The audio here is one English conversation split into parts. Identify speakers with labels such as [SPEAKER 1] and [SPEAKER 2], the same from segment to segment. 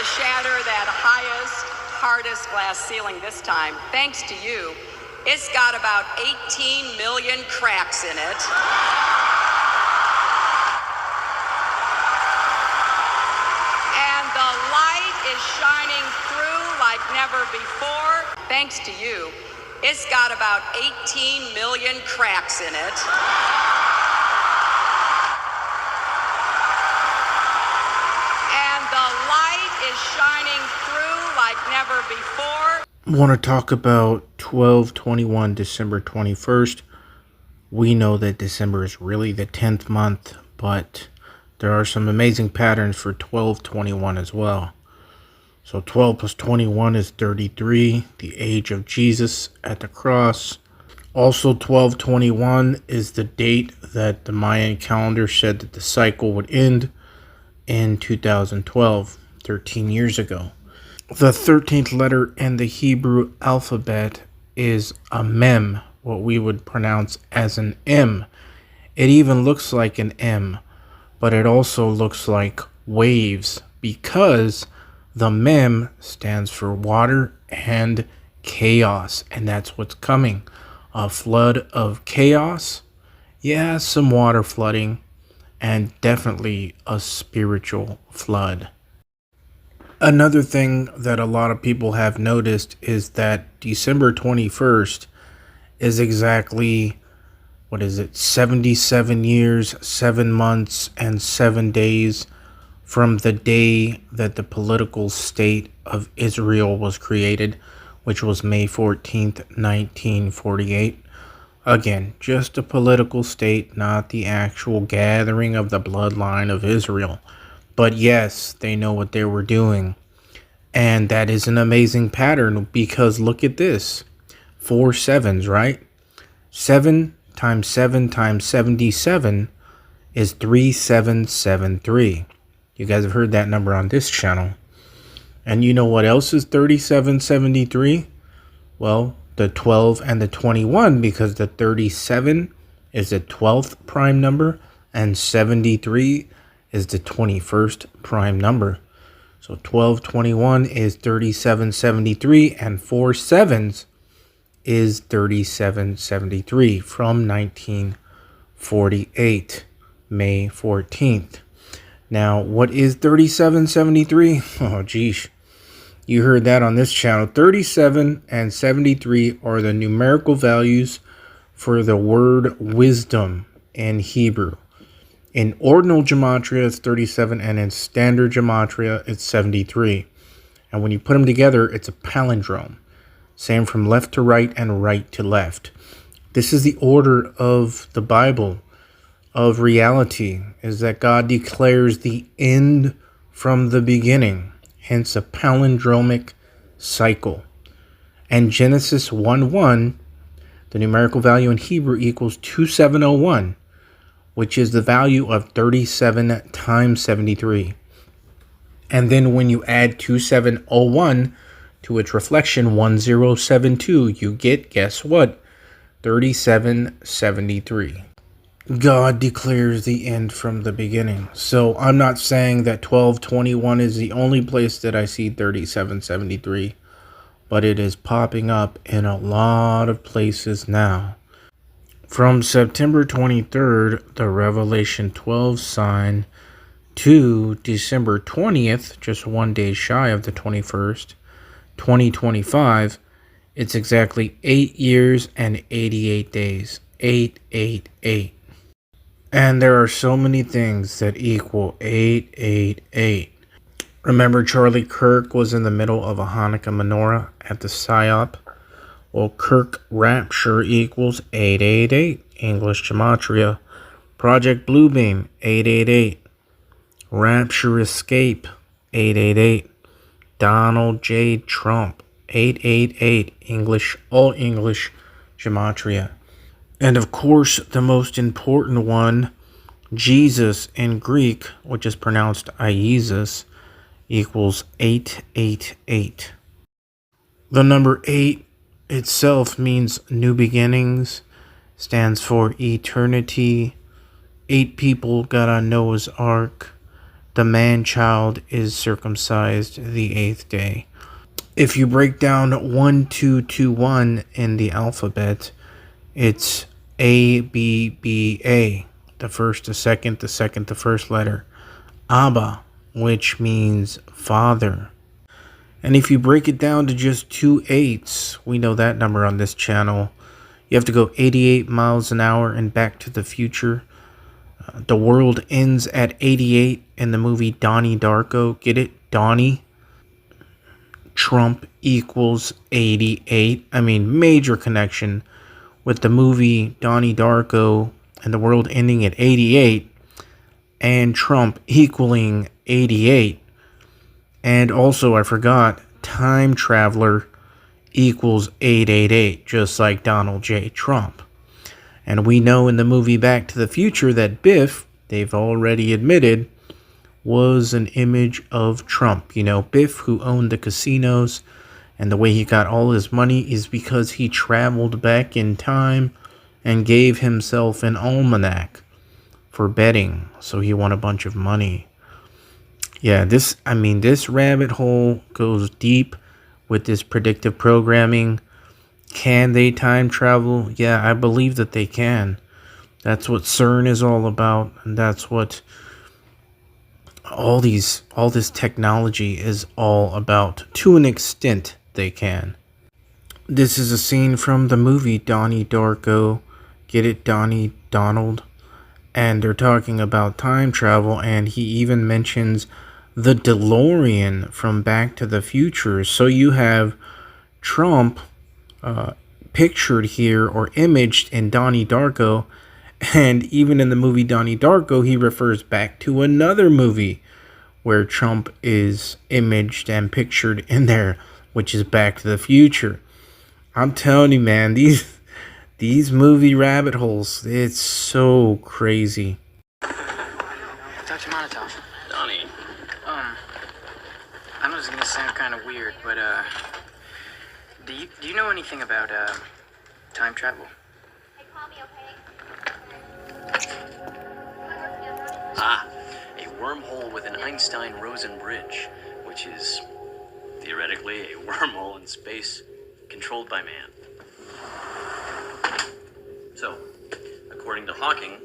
[SPEAKER 1] shatter that highest, hardest glass ceiling this time, thanks to you, it's got about 18 million cracks in it. And the light is shining through like never before. Thanks to you, it's got about 18 million cracks in it. And the light is shining through like never before.
[SPEAKER 2] I want to talk about 12/21, December 21st. We know that December is really the 10th month, but there are some amazing patterns for 12/21 as well. So 12 plus 21 is 33, the age of Jesus at the cross. Also, 12/21 is the date that the Mayan calendar said that the cycle would end in 2012, 13 years ago. The 13th letter in the Hebrew alphabet is a mem, what we would pronounce as an M. It even looks like an M, but it also looks like waves because the mem stands for water and chaos, and that's what's coming. A flood of chaos, yeah, some water flooding, and definitely a spiritual flood. Another thing that a lot of people have noticed is that December 21st is exactly, 77 years, 7 months, and 7 days from the day that the political state of Israel was created, which was May 14th, 1948. Again, just a political state, not the actual gathering of the bloodline of Israel. But yes, they know what they were doing. And that is an amazing pattern because look at this. 4 sevens, right? 7 times 7 times 77 is 3773. You guys have heard that number on this channel. And you know what else is 3773? Well, the 12 and the 21, because the 37 is the 12th prime number and 73 is the 21st prime number. So 12/21 is 3773 and 4 sevens is 3773 from 1948, May 14th. Now, what is 3773? Oh, geez. You heard that on this channel. 37 and 73 are the numerical values for the word wisdom in Hebrew. In ordinal gematria, it's 37, and in standard gematria, it's 73. And when you put them together, it's a palindrome. Same from left to right and right to left. This is the order of the Bible, of reality, is that God declares the end from the beginning, hence a palindromic cycle. And Genesis 1:1, the numerical value in Hebrew equals 2701, which is the value of 37 times 73. And then when you add 2701 to its reflection 1072, you get, guess what? 3773. God declares the end from the beginning. So I'm not saying that 12/21 is the only place that I see 3773, but it is popping up in a lot of places now. From September 23rd, the Revelation 12 sign, to December 20th, just 1 day shy of the 21st, 2025, it's exactly 8 years and 88 days. 888. And there are so many things that equal 888. Remember, Charlie Kirk was in the middle of a Hanukkah menorah at the PSYOP? Well, Kirk Rapture equals 888. English Gematria. Project Bluebeam, 888. Rapture Escape, 888. Donald J. Trump, 888. English, all English Gematria. And of course, the most important one, Jesus in Greek, which is pronounced Iesus, equals 888. The number 8 itself means new beginnings, stands for eternity. 8 people got on Noah's Ark. the man-child is circumcised the 8th day. If you break down 1221 in the alphabet, it's A, B, B, A. The first, the second, the first letter. Abba, which means father. And if you break it down to just 2 8s, we know that number on this channel. You have to go 88 miles an hour and Back to the Future. The world ends at 88 in the movie Donnie Darko. Get it? Donnie. Trump equals 88. I mean, major connection with the movie Donnie Darko and the world ending at 88 and Trump equaling 88. And also, I forgot, time traveler equals 888, just like Donald J. Trump. And we know in the movie Back to the Future that Biff, they've already admitted, was an image of Trump. You know, Biff, who owned the casinos, and the way he got all his money is because he traveled back in time and gave himself an almanac for betting. So he won a bunch of money. Yeah, this rabbit hole goes deep with this predictive programming. Can they time travel? Yeah, I believe that they can. That's what CERN is all about, and that's what all this technology is all about. To an extent, they can. This is a scene from the movie Donnie Darko. Get it, Donnie Donald? And they're talking about time travel, and he even mentions the DeLorean from Back to the Future. So you have Trump pictured here or imaged in Donnie Darko, and even in the movie Donnie Darko, he refers back to another movie where Trump is imaged and pictured in there, which is Back to the Future. I'm telling you, man, these movie rabbit holes, it's so crazy.
[SPEAKER 3] Dr. Monotov.
[SPEAKER 4] Donnie.
[SPEAKER 3] I know this is gonna sound kind of weird, but do you know anything about time travel?
[SPEAKER 4] A wormhole with an Einstein-Rosen bridge, which is theoretically a wormhole in space controlled by man. So, according to Hawking,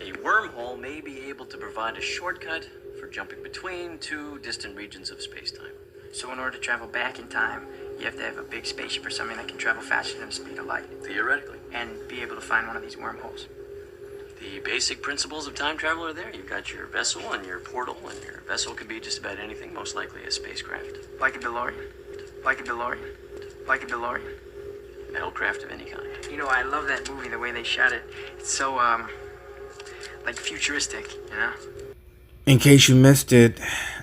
[SPEAKER 4] a wormhole may be able to provide a shortcut for jumping between two distant regions of space-time.
[SPEAKER 3] So in order to travel back in time, you have to have a big spaceship or something that can travel faster than the speed of light.
[SPEAKER 4] Theoretically.
[SPEAKER 3] And be able to find one of these wormholes.
[SPEAKER 4] The basic principles of time travel are there. You've got your vessel and your portal, and your vessel can be just about anything, most likely a spacecraft.
[SPEAKER 3] Like a DeLorean. Like a DeLorean. Like a DeLorean.
[SPEAKER 4] Metalcraft of any kind.
[SPEAKER 3] You know, I love that movie, the way they shot it. It's so, like futuristic, you know?
[SPEAKER 2] In case you missed it,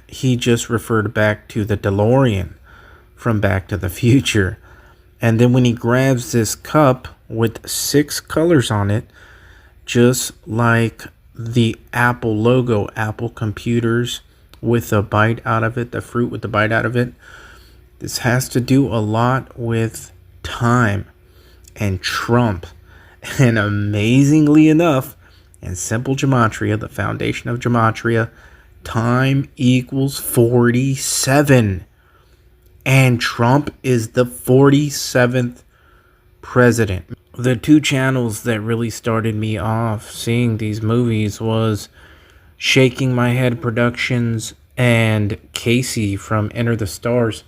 [SPEAKER 2] he just referred back to the DeLorean from Back to the Future. And then when he grabs this cup with 6 colors on it, just like the Apple logo, Apple computers with a bite out of it, the fruit with the bite out of it, this has to do a lot with time and Trump. And amazingly enough, in simple gematria, the foundation of gematria, time equals 47. And Trump is the 47th president. The 2 channels that really started me off seeing these movies was Shaking My Head Productions and Casey from Enter the Stars.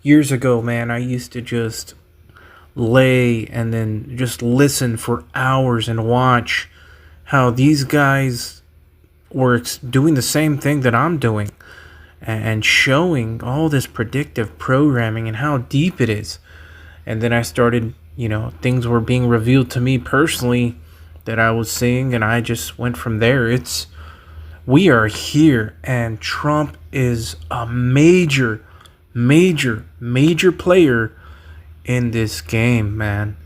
[SPEAKER 2] Years ago, man, I used to just lay and then just listen for hours and watch how these guys were doing the same thing that I'm doing and showing all this predictive programming and how deep it is. And then I started, things were being revealed to me personally that I was seeing, and I just went from there. We are here, and Trump is a major player in this game, man.